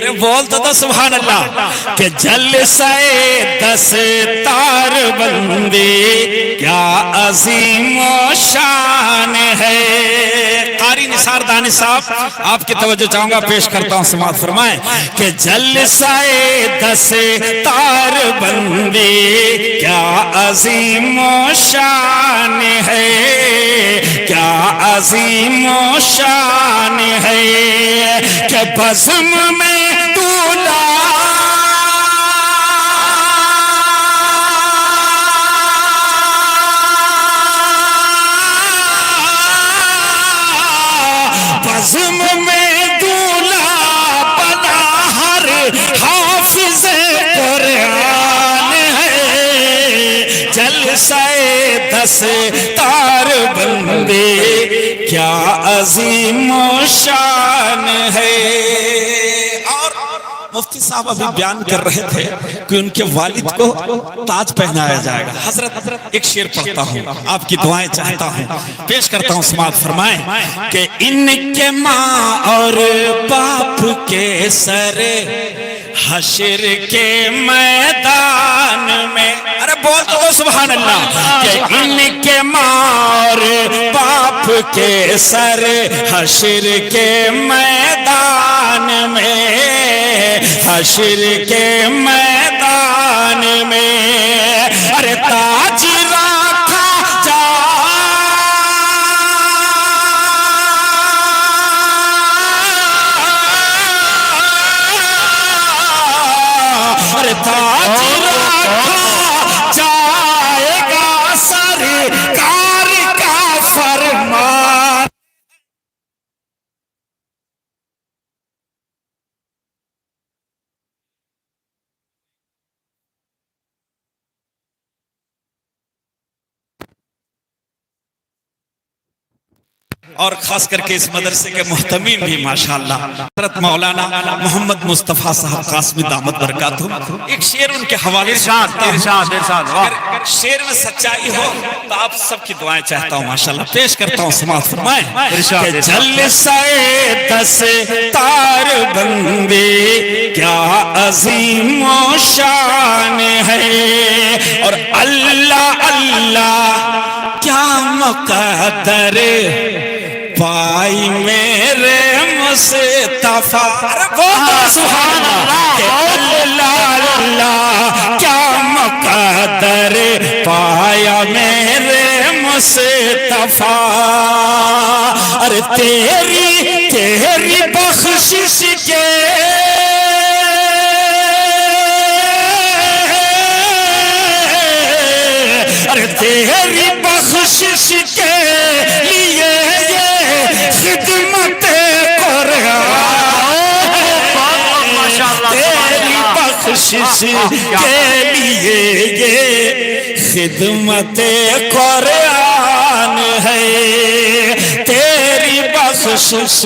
ارے بول تو سبحان اللہ کہ جلسہ دستار بندی کیا عظیم و شان ہے۔ قاری نثار دانی صاحب آپ کی توجہ چاہوں گا، پیش کرتا ہوں، سماعت فرمائیں کہ جلسہ دستار بندی کیا عظیم و شان ہے، کیا عظیم و شان ہے کہ بزم میں دولا بزم میں دولا بنا ہر حافظ قرآن ہے، جلسہ دستار بندی کیا عظیم و شان ہے۔ اور مفتی صاحب ابھی بیان کر رہے تھے کہ ان کے والد کو تاج پہنایا جائے گا۔ حضرت ایک شعر پڑھتا ہوں، آپ کی دعائیں چاہتا ہوں، پیش کرتا ہوں، سماعت فرمائیں کہ ان کے ماں اور باپ کے سر حشر کے میدان میں، ارے بول تو سبحان اللہ، کہ ان کے ماں اور باپ کے سر حشر کے میدان میں، حشر کے میدان میں، ارے تاج رکھا جائے، ارے تاج رکھا جائے گا سرکار کا فرمان۔ اور خاص کر کے اس مدرسے کے محتمین بھی ماشاءاللہ حضرت مولانا محمد مصطفیٰ صاحب قاسمی دامت برکاتہم، ایک شعر ان کے حوالے سے اگر شعر میں سچائی ہو تو آپ سب کی دعائیں چاہتا ہوں ماشاءاللہ، پیش کرتا ہوں، سماعت فرمائیں کہ جلسہ دستار بندی کیا عظیم و شان ہے، اور اللہ اللہ کیا مقدر پائی میرے مصطفیٰ، سبحان اللہ، کہ اللہ اللہ کیا مقدر پایا میرے مصطفیٰ، ارے تیری بخشش کے ارے تیری بخشش کے لیے یہ خدمت قرآن، تیری بخشش کے لیے یہ خدمت قرآن ہے، تیری بخشش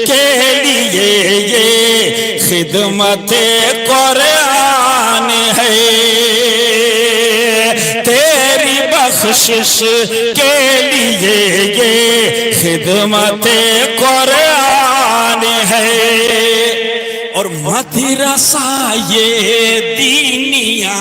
کے لیے یہ خدمت قرآن ہے، تیری بخشش کے لیے یہ خدمت قرآن ہے، اور مدرسہ یہ دینیا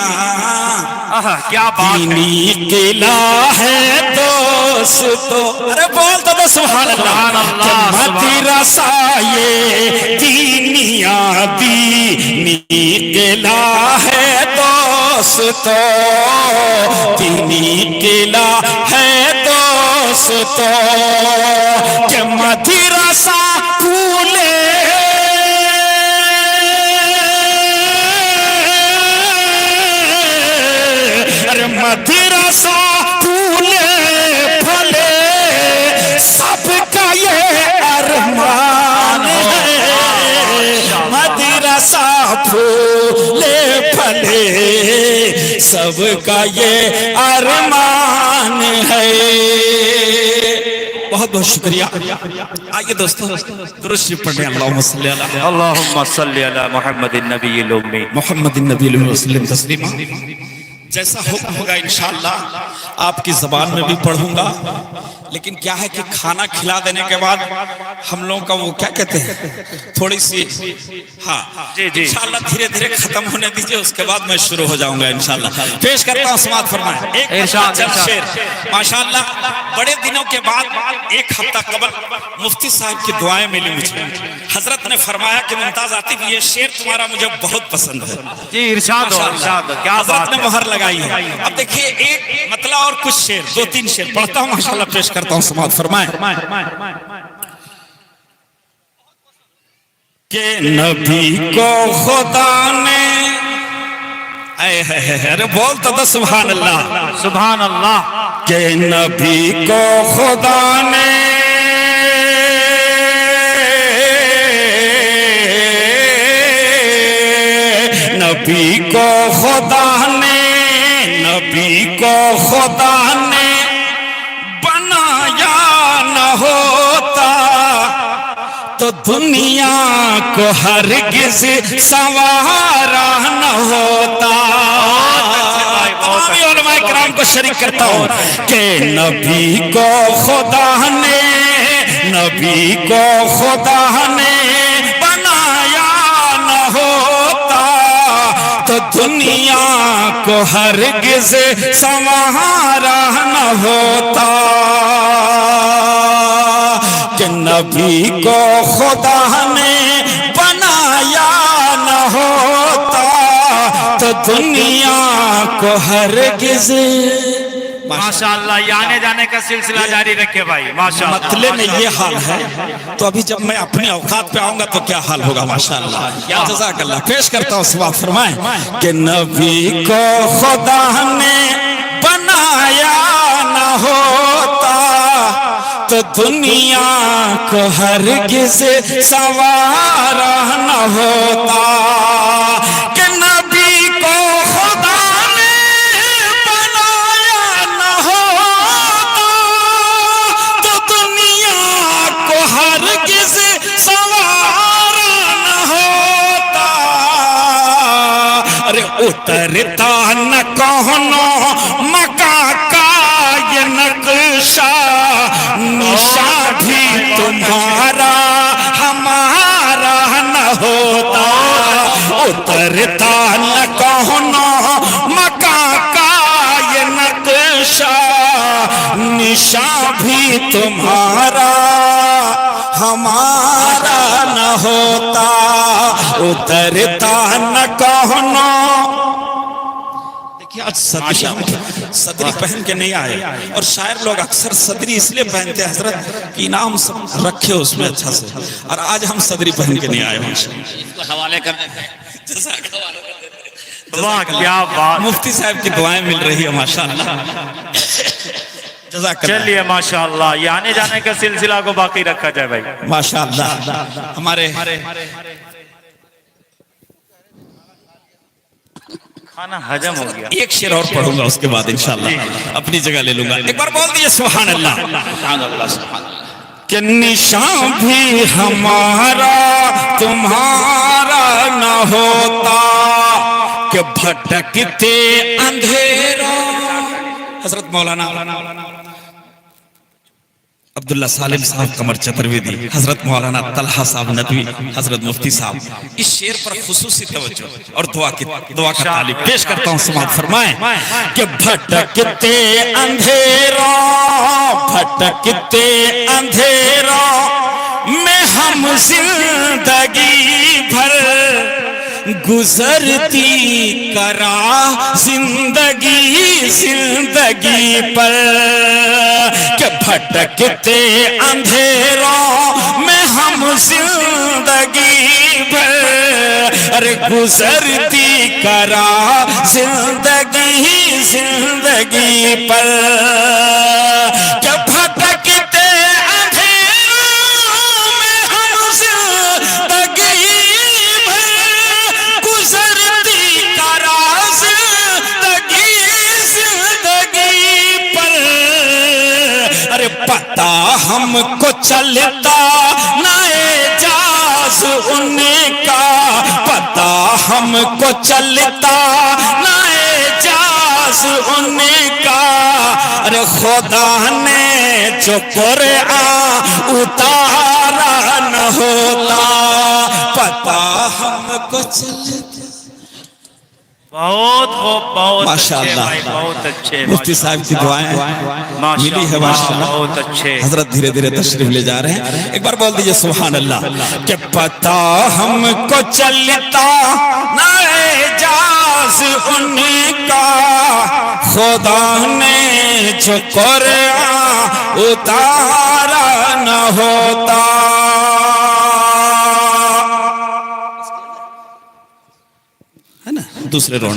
کیا بات ہے، دینی قلعہ ہے دوستو، ارے بول تو سبحان اللہ، کہ مدرسہ یہ دینیا دینی قلعہ ہے دوستو، دینی قلعہ ہے دوستو، کہ مدرسہ پھولے مدرسہ پھولے پھلے سب کا یہ ارمان ہے، مدرسہ پھولے پھلے سب کا یہ ارمان ہے۔ بہت بہت شکریہ، آئیے دوستو درست شریف پڑھیں، اللہم صلی علی اللہم صلی علی محمد النبی الامی محمد النبی علیہ وسلم تسلیما۔ جیسا حکم ہوگا انشاءاللہ آپ کی زبان میں بھی پڑھوں گا، لیکن کیا ہے کہ کھانا کھلا دینے کے بعد ہم لوگوں کا وہ کیا کہتے ہیں تھوڑی سی ہاں انشاءاللہ دھیرے دھیرے ختم ہونے دیجئے، اس کے بعد میں شروع ہو جاؤں گا انشاءاللہ۔ پیش کرتا ہوں سماعت فرمائیں ایک چند شعر۔ ماشاءاللہ بڑے دنوں کے بعد ایک ہفتہ قبل مفتی صاحب کی دعائیں ملی مجھے، حضرت نے فرمایا کہ ممتاز عاطف یہ شعر تمہارا مجھے بہت پسند ہے جی ارشاد ہو ارشاد، کیا حضرت نے مہر لگائی ہے۔ اب دیکھیے ایک مطلع اور کچھ شعر، دو تین شعر پڑھتا ہوں ماشاءاللہ، پیش کرتا ہوں سماعت فرمائیں کہ نبی کو خدا نے ارے بولتا تھا سبحان اللہ سبحان اللہ، کہ نبی کو خدا نے نبی کو خدا نے نبی کو خدا نے بنایا نہ ہوتا تو دنیا کو ہرگز سنوارا نہ ہوتا۔ تمام علماء کرام کو شریک کرتا ہوں کہ نبی کو خدا نے نبی کو خدا نے بنایا نہ ہوتا تو دنیا کو ہرگز سنوارا نہ ہوتا۔ کہ نبی کو خدا نے بنایا نہ ہوتا تو دنیا کو ہرگز ماشاءاللہ یہ آنے جانے کا سلسلہ جاری رکھے بھائی ماشاءاللہ۔ مطلع میں یہ حال ہے تو ابھی جب میں اپنی اوقات پہ آؤں گا تو کیا حال ہوگا ماشاءاللہ۔ جزاک اللہ۔ پیش کرتا ہوں سوال فرمائیں کہ نبی کو خدا نے بنایا نہ ہوتا تو دنیا کو ہرگز سنوارا نہ ہوتا۔ کہ نبی کو خدا نے بنایا نہ ہوتا تو دنیا کو ہرگز سنوارا نہ ہوتا۔ ارے اترتا نہ کہنو مکہ کا یہ نقشہ، نشاں بھی تمہارا ہمارا نہ ہوتا۔ اترتا نہ کہنو مکہ کا یہ نقشہ، نشاں بھی تمہارا ہمارا نہ ہوتا۔ اترتا نہ کہنو آج صدری پہن کے نہیں آئے، اور شاعر لوگ اکثر صدری اس لیے پہنتے ہیں حضرت کہ انعام سب رکھے اس میں اچھا سے، اور آج ہم صدری پہن کے نہیں آئے اس کو حوالے کرنے واہ کیا بات، مفتی صاحب کی دعائیں مل رہی ہے ماشاءاللہ۔ چلیے ماشاءاللہ یہ آنے جانے کا سلسلہ کو باقی رکھا جائے بھائی ماشاءاللہ۔ ہمارے کھانا حجم ہو گیا۔ ایک شعر اور پڑھوں گا اس کے بعد انشاءاللہ اپنی جگہ لے لوں گا۔ ایک بار بول دیئے سبحان اللہ۔ کہ نشان بھی ہمارا تمہارا نہ ہوتا کہ بھٹکتے اندھیروں۔ حضرت مولانا عبداللہ سالم صاحب قمر چترویدی، حضرت مولانا طلحہ صاحب ندوی، حضرت مفتی صاحب اس شعر پر خصوصی توجہ اور دعا کا طالب پیش کرتا ہوں سماعت فرمائیں کہ بھٹکتے اندھیروں بھٹکتے اندھیروں میں ہم زندگی بھر گزرتی کرا زندگی پر کہ بھٹکتے اندھیروں میں ہم زندگی بھر ارے گزرتی کرا زندگی پر کہ بھٹکتے پتا ہم کو چلتا نہ اعجاز ان کا، پتا ہم کو چلتا نہ اعجاز ان کا ارے خدا نے جو قرآن اتارا نہ ہوتا پتہ ہم کو چلتا بہت خوب بہت اچھے ماشاءاللہ بھائی بہت اچھے مفتی صاحب کی دعائیں ملی ہے ماشاءاللہ بہت اچھے حضرت دھیرے دھیرے تشریف لے جا رہے ہیں ایک بار بول دیجئے سبحان اللہ کہ پتہ ہم کو چلتا نہ اعجاز ان کا خدا نے جو قرآن اتارا نہ ہوتا ہے نا دوسرے رونڈ